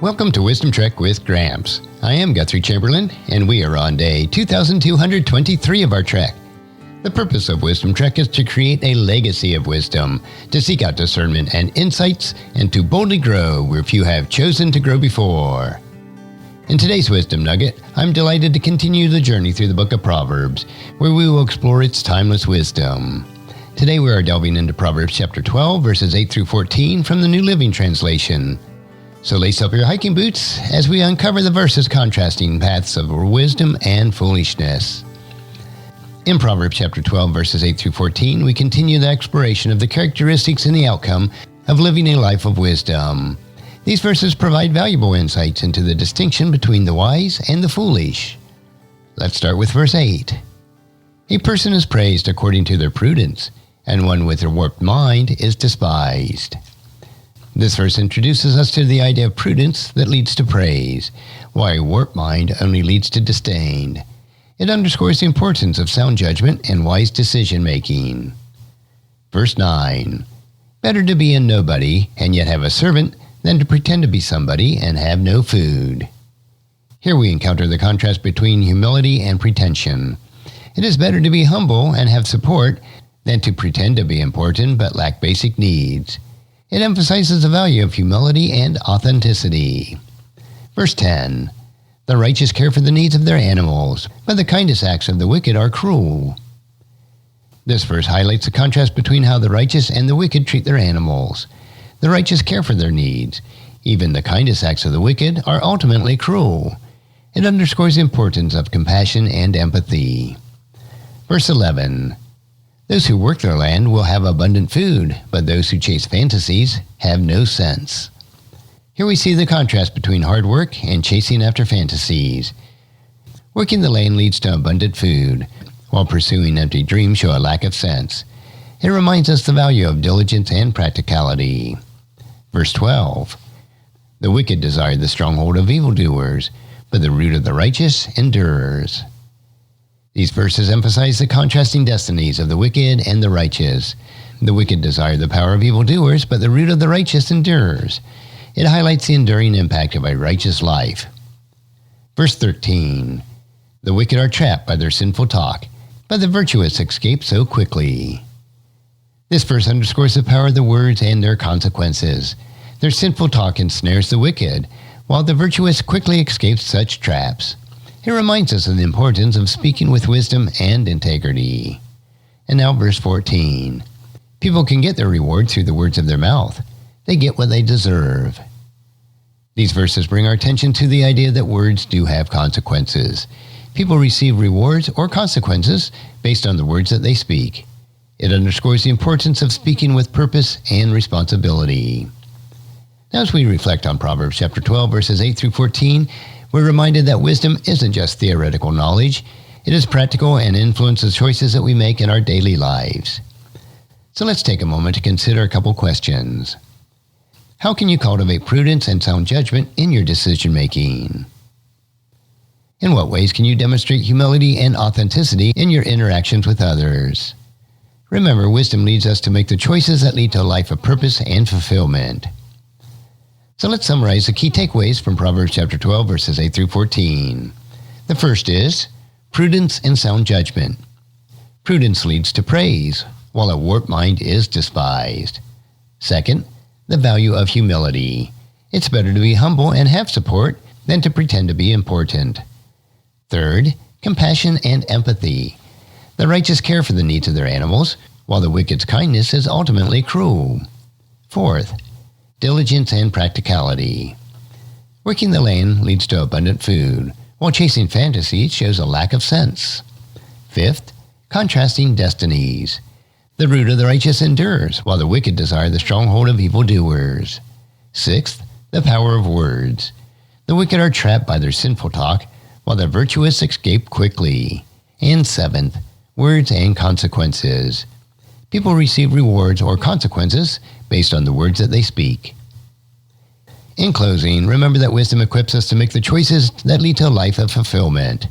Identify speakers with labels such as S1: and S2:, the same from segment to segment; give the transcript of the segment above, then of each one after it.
S1: Welcome to Wisdom Trek with Gramps. I am Guthrie Chamberlain, and we are on day 2223 of our trek. The purpose of Wisdom Trek is to create a legacy of wisdom, to seek out discernment and insights, and to boldly grow where few have chosen to grow before. In today's Wisdom Nugget, I'm delighted to continue the journey through the book of Proverbs, where we will explore its timeless wisdom. Today we are delving into Proverbs chapter 12, verses 8 through 14 from the New Living Translation. So lace up your hiking boots as we uncover the verses contrasting paths of wisdom and foolishness. In Proverbs chapter 12, verses 8 through 14, we continue the exploration of the characteristics and the outcome of living a life of wisdom. These verses provide valuable insights into the distinction between the wise and the foolish. Let's start with verse 8. A person is praised according to their prudence, and one with a warped mind is despised. This verse introduces us to the idea of prudence that leads to praise, while a warped mind only leads to disdain. It underscores the importance of sound judgment and wise decision-making. Verse 9. Better to be a nobody and yet have a servant than to pretend to be somebody and have no food. Here we encounter the contrast between humility and pretension. It is better to be humble and have support than to pretend to be important but lack basic needs. It emphasizes the value of humility and authenticity. Verse 10. The righteous care for the needs of their animals, but the kindest acts of the wicked are cruel. This verse highlights the contrast between how the righteous and the wicked treat their animals. The righteous care for their needs. Even the kindest acts of the wicked are ultimately cruel. It underscores the importance of compassion and empathy. Verse 11. Those who work their land will have abundant food, but those who chase fantasies have no sense. Here we see the contrast between hard work and chasing after fantasies. Working the land leads to abundant food, while pursuing empty dreams show a lack of sense. It reminds us the value of diligence and practicality. Verse 12. The wicked desire the stronghold of evildoers, but the root of the righteous endures. These verses emphasize the contrasting destinies of the wicked and the righteous. The wicked desire the power of evildoers, but the root of the righteous endures. It highlights the enduring impact of a righteous life. Verse 13. The wicked are trapped by their sinful talk, but the virtuous escape so quickly. This verse underscores the power of the words and their consequences. Their sinful talk ensnares the wicked, while the virtuous quickly escapes such traps. It reminds us of the importance of speaking with wisdom and integrity. And now verse 14. People can get their reward through the words of their mouth. They get what they deserve. These verses bring our attention to the idea that words do have consequences. People receive rewards or consequences based on the words that they speak. It underscores the importance of speaking with purpose and responsibility. Now as we reflect on Proverbs chapter 12, verses 8 through 14, we're reminded that wisdom isn't just theoretical knowledge. It is practical and influences choices that we make in our daily lives. So let's take a moment to consider a couple questions. How can you cultivate prudence and sound judgment in your decision-making? In what ways can you demonstrate humility and authenticity in your interactions with others? Remember, wisdom leads us to make the choices that lead to a life of purpose and fulfillment. So let's summarize the key takeaways from Proverbs chapter 12, verses 8 through 14. The first is prudence and sound judgment. Prudence leads to praise, while a warped mind is despised. Second, the value of humility. It's better to be humble and have support than to pretend to be important. Third, compassion and empathy. The righteous care for the needs of their animals, while the wicked's kindness is ultimately cruel. Fourth, diligence and practicality. Working the land leads to abundant food, while chasing fantasies shows a lack of sense. Fifth, contrasting destinies. The root of the righteous endures, while the wicked desire the stronghold of evildoers. Sixth, the power of words. The wicked are trapped by their sinful talk, while the virtuous escape quickly. And seventh, words and consequences. People receive rewards or consequences based on the words that they speak. In closing, remember that wisdom equips us to make the choices that lead to a life of fulfillment.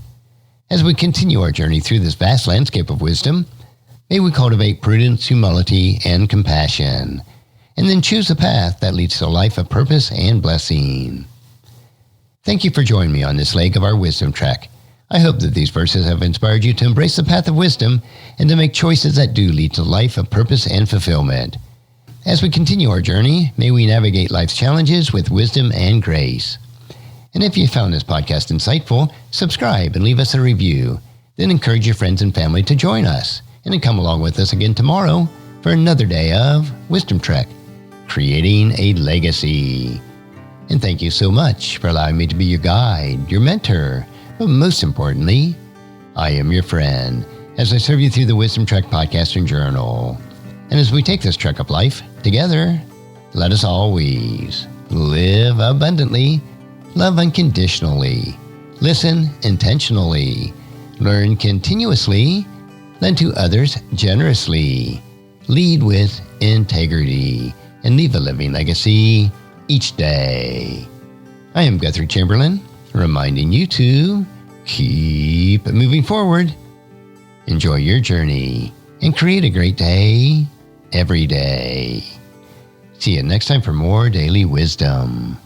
S1: As we continue our journey through this vast landscape of wisdom, may we cultivate prudence, humility, and compassion, and then choose a path that leads to a life of purpose and blessing. Thank you for joining me on this leg of our wisdom trek. I hope that these verses have inspired you to embrace the path of wisdom and to make choices that do lead to a life of purpose and fulfillment. As we continue our journey, may we navigate life's challenges with wisdom and grace. And if you found this podcast insightful, subscribe and leave us a review. Then encourage your friends and family to join us and then come along with us again tomorrow for another day of Wisdom Trek, creating a legacy. And thank you so much for allowing me to be your guide, your mentor, but most importantly, I am your friend as I serve you through the Wisdom Trek podcast and journal. And as we take this trek of life together, let us always live abundantly, love unconditionally, listen intentionally, learn continuously, lend to others generously, lead with integrity, and leave a living legacy each day. I am Guthrie Chamberlain, reminding you to keep moving forward, enjoy your journey, and create a great day every day. See you next time for more daily wisdom.